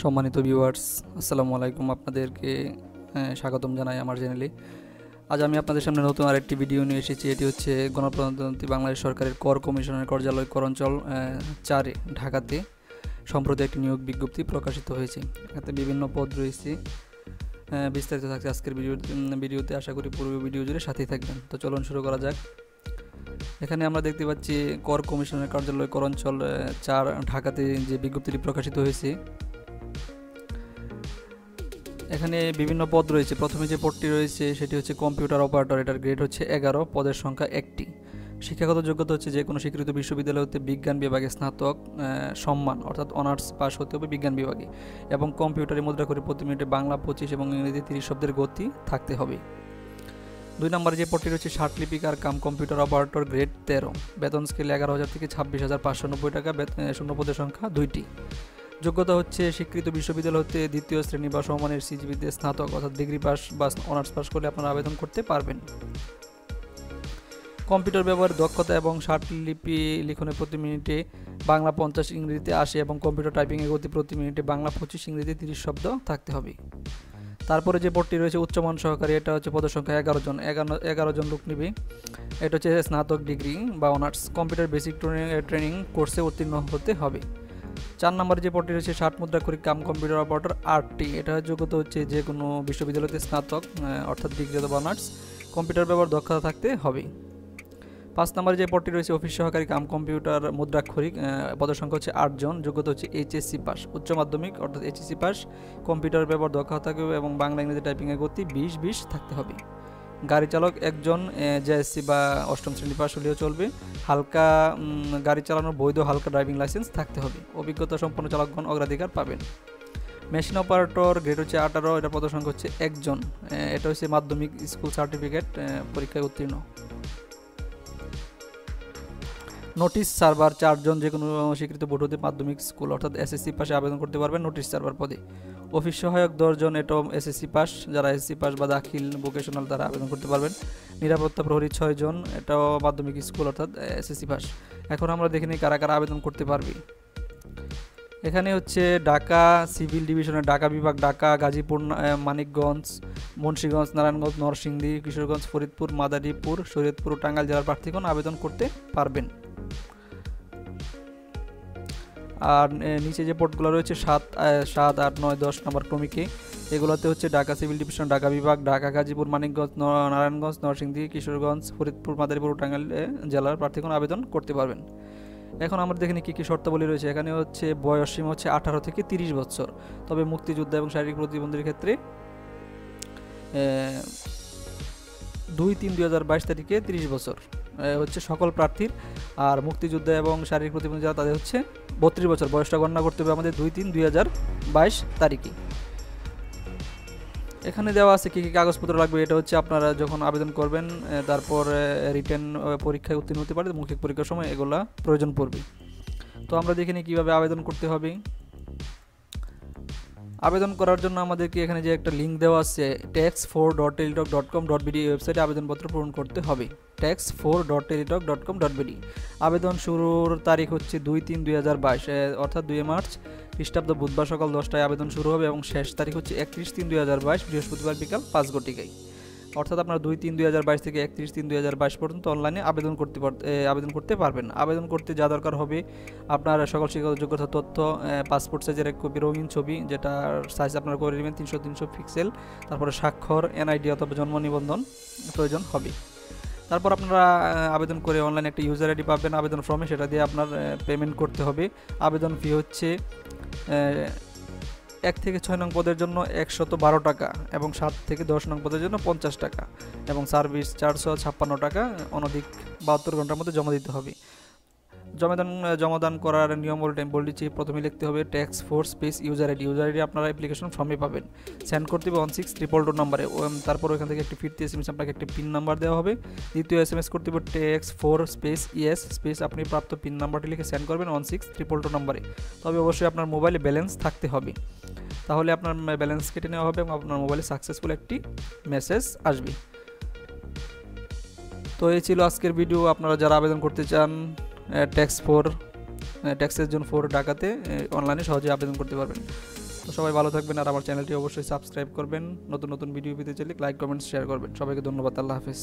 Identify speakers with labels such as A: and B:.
A: সম্মানিত ভিউয়ার্স, আসসালামু আলাইকুম। আপনাদেরকে স্বাগতম জানাই আমার চ্যানেলে। আজ আমি আপনাদের সামনে নতুন আরেকটি ভিডিও নিয়ে এসেছি। এটি হচ্ছে গণপ্রজাতন্ত্রী বাংলাদেশ সরকারের কর কমিশনের কার্যালয় করঞ্চল 4 ঢাকাতে সম্প্রতি একটি নিয়োগ বিজ্ঞপ্তি প্রকাশিত হয়েছে। এতে বিভিন্ন পদ রয়েছে। বিস্তারিত থাকছে আজকের ভিডিওতে। আশা করি পুরো ভিডিও জুড়ে সাথেই থাকবেন। তো চলুন শুরু করা যাক। এখানে আমরা দেখতে পাচ্ছি কর কমিশনের কার্যালয় করঞ্চল 4 ঢাকাতে যে বিজ্ঞপ্তিটি প্রকাশিত হয়েছে। এখানে বিভিন্ন পদ রয়েছে। প্রথমে যে পদটি রয়েছে সেটি হচ্ছে কম্পিউটার অপারেটর। এটার গ্রেড হচ্ছে 11, পদের সংখ্যা 1টি। শিক্ষাগত যোগ্যতা হচ্ছে যে কোনো স্বীকৃত বিশ্ববিদ্যালয় হতে বিজ্ঞান বিভাগে স্নাতক সম্মান অর্থাৎ অনার্স পাস হতে হবে বিজ্ঞান বিভাগে, এবং কম্পিউটারে মুদ্রা করে প্রতি মিনিটে বাংলা 25 এবং ইংরেজি 30 শব্দের গতি থাকতে হবে। 2 নম্বরে যে পদটি রয়েছে ষাটলিপিকার কাম কম্পিউটার অপারেটর, গ্রেড 13, বেতন স্কেল 11,000 থেকে 26,590 টাকা, শূন্য পদের সংখ্যা 2টি। যোগ্যতা হচ্ছে স্বীকৃত বিশ্ববিদ্যালয় হতে দ্বিতীয় শ্রেণী বা সমমানের সিজিপিতে স্নাতক অর্থাৎ ডিগ্রি পাস বা অনার্স পাস করলে আপনারা আবেদন করতে পারবেন। কম্পিউটার ব্যবহারের দক্ষতা এবং ষাটলিপি লিখনে প্রতি মিনিটে বাংলা 50, ইংরেজিতে 80 এবং কম্পিউটার টাইপিংয়ের গতি প্রতি মিনিটে বাংলা 25, ইংরেজি 30 শব্দ থাকতে হবে। তারপরে যে পদটি রয়েছে উচ্চমান সহকারী, এটা হচ্ছে পদের সংখ্যা 11 জন লোক নিবে। এটা হচ্ছে স্নাতক ডিগ্রি বা অনার্স, কম্পিউটার বেসিক ট্রেনিং কোর্সে উত্তীর্ণ হতে হবে। 4 নম্বরে যে পদটি রয়েছে 60 মুদ্রাক্ষরিক কাম কম্পিউটার অপারেটর, 8টি। এটা যোগ্যতা হচ্ছে যে কোনো বিশ্ববিদ্যালয়তে স্নাতক অর্থাৎ ডিগ্রি অথবা অনার্স, কম্পিউটার ব্যবহার দক্ষতা থাকতে হবে। 5 নম্বরে যে পদটি রয়েছে অফিস সহকারী কাম কম্পিউটার মুদ্রাক্ষরিক, পদের সংখ্যা হচ্ছে 8 জন, যোগ্যতা হচ্ছে এইচএসসি পাস, উচ্চ মাধ্যমিক অর্থাৎ এইচএসসি পাস, কম্পিউটার ব্যবহার দক্ষতা থাকবে এবং বাংলা ইংরেজি টাইপিংয়ের গতি 20 থাকতে হবে। গাড়ি চালক 1 জন, জেএসসি বা 8ম শ্রেণী পাস হলেও চলবে। হালকা গাড়ি চালানোর বৈধ হালকা ড্রাইভিং লাইসেন্স থাকতে হবে। অভিজ্ঞতা সম্পন্ন চালকগণ অগ্রাধিকার পাবেন। মেশিন অপারেটর, গ্রেড হচ্ছে 18, এটা পদের সংখ্যা হচ্ছে 1 জন, এটা হচ্ছে মাধ্যমিক স্কুল সার্টিফিকেট পরীক্ষায় উত্তীর্ণ। নোটিশ সার্ভার 4 জন, যে কোনো স্বীকৃত বোর্ড হতে মাধ্যমিক স্কুল অর্থাৎ এসএসসি পাশে আবেদন করতে পারবেন নোটিশ সার্ভার পদে। অফিস সহায়ক 10 জন, এটাও এসএসসি পাস, যারা এসএসসি পাস বা দাখিল ভোকেশনাল তারা আবেদন করতে পারবেন। নিরাপত্তা প্রহরী 6 জন, এটাও মাধ্যমিক স্কুল অর্থাৎ এসএসসি পাস। এখন আমরা দেখে নিই কারা কারা আবেদন করতে পারবে। এখানে হচ্ছে ঢাকা সিভিল ডিভিশনের ঢাকা বিভাগ, ঢাকা, গাজীপুর, মানিকগঞ্জ, মুন্সিগঞ্জ, নারায়ণগঞ্জ, নরসিংদী, কিশোরগঞ্জ, ফরিদপুর, মাদারীপুর, শরীয়তপুর, টাঙ্গাইল জেলার প্রার্থীগণ আবেদন করতে পারবেন। আর নিচে যে পদগুলো রয়েছে 7, 8, 9, 10 নম্বর ক্রমিকে, এগুলোতে হচ্ছে ঢাকা সিভিল ডিভিশন, ঢাকা বিভাগ, ঢাকা, গাজীপুর, মানিকগঞ্জ, নারায়ণগঞ্জ, নরসিংদী, কিশোরগঞ্জ, ফরিদপুর, মাদারীপুর, টাঙ্গাইল জেলার প্রার্থীগণ আবেদন করতে পারবেন। এখন আমরা দেখে নিই কী কী শর্তাবলী রয়েছে। এখানে হচ্ছে বয়স সীমা হচ্ছে 18 থেকে 30 বছর, তবে মুক্তিযোদ্ধা এবং শারীরিক প্রতিবন্ধীর ক্ষেত্রে 2-3-2022 তারিখে 30 বছর হচ্ছে সকল প্রার্থীর। আর মুক্তিযোদ্ধা এবং শারীরিক প্রতিবন্ধী যারা তাদের হচ্ছে 32 বছর, বয়সটা গণনা করতে হবে আমাদের 2-3-2022 তারিখে। এখানে দেওয়া আছে কী কী কাগজপত্র লাগবে। এটা হচ্ছে আপনারা যখন আবেদন করবেন, তারপর রিটেন পরীক্ষায় উত্তীর্ণ হতে পারে, মৌখিক পরীক্ষার সময় এগুলা প্রয়োজন পড়বে। তো আমরা দেখে নিই কীভাবে আবেদন করতে হবে। আবেদন করার জন্য আমাদেরকে এখানে যে একটা লিঙ্ক দেওয়া আছে tax4.teletalk.com.bd ওয়েবসাইটে আবেদনপত্র পূরণ করতে হবে। tax4.teletalk.com.bd। আবেদন শুরুর তারিখ হচ্ছে 2-3-2022 অর্থাৎ 2 মার্চ খ্রিস্টাব্দ বুধবার সকাল 10টায় আবেদন শুরু হবে এবং শেষ তারিখ হচ্ছে 31-3-2022 বৃহস্পতিবার বিকাল 5 ঘটিকায়। অর্থাৎ আপনারা 2-3-2022 থেকে 31-3-2022 পর্যন্ত অনলাইনে আবেদন করতে পারবেন। আবেদন করতে যা দরকার হবে আপনার সকল শিক্ষাগত যোগ্যতা তথ্য, পাসপোর্ট সাইজের 1 কপি রঙিন ছবি, যেটার সাইজ আপনারা করে নেবেন 300 পিক্সেল, তারপরে স্বাক্ষর, এনআইডি অথবা জন্ম নিবন্ধন প্রয়োজন হবে। তারপর আপনারা আবেদন করে অনলাইনে একটা ইউজার আইডি পাবেন আবেদন ফর্মে, সেটা দিয়ে আপনার পেমেন্ট করতে হবে। আবেদন ফি হচ্ছে 1 থেকে 6 নং পদের জন্য 112 টাকা এবং 7 থেকে 10 নং পদের জন্য 50 টাকা এবং সার্ভিস 456 টাকা অনধিক 72 ঘন্টার মধ্যে জমা দিতে হবে। জমাদান করার নিয়ম বলছি, প্রথমে লিখতে হবে tax4 স্পেস ইউজার আইডি আপনারা অ্যাপ্লিকেশন ফর্মে পাবেন। সেন্ড করতে হবে 16222 নম্বরে। তারপর ওখান থেকে একটি ফিরতি এসএমএস আপনাকে একটি পিন নাম্বার দেওয়া হবে। দ্বিতীয় এসএমএস করতে হবে tax4 স্পেস ইএস স্পেস আপনি প্রাপ্ত পিন নাম্বারটি লিখে সেন্ড করবেন 16222 নম্বরে। তবে অবশ্যই আপনার মোবাইলে ব্যালেন্স থাকতে হবে, তাহলে আপনার ব্যালেন্স কেটে নেওয়া হবে এবং আপনার মোবাইলে সাকসেসফুল একটি মেসেজ আসবে। তো এই ছিল আজকের ভিডিও। আপনারা যারা আবেদন করতে চান ট্যাক্সের জোন 4 ঢাকাতে অনলাইনে সহজে আবেদন করতে পারবেন। তো সবাই ভালো থাকবেন, আর আমার চ্যানেলটি অবশ্যই সাবস্ক্রাইব করবেন। নতুন নতুন ভিডিও পেতে চাইলে লাইক, কমেন্টস, শেয়ার করবেন। সবাইকে ধন্যবাদ। আল্লাহ হাফেজ।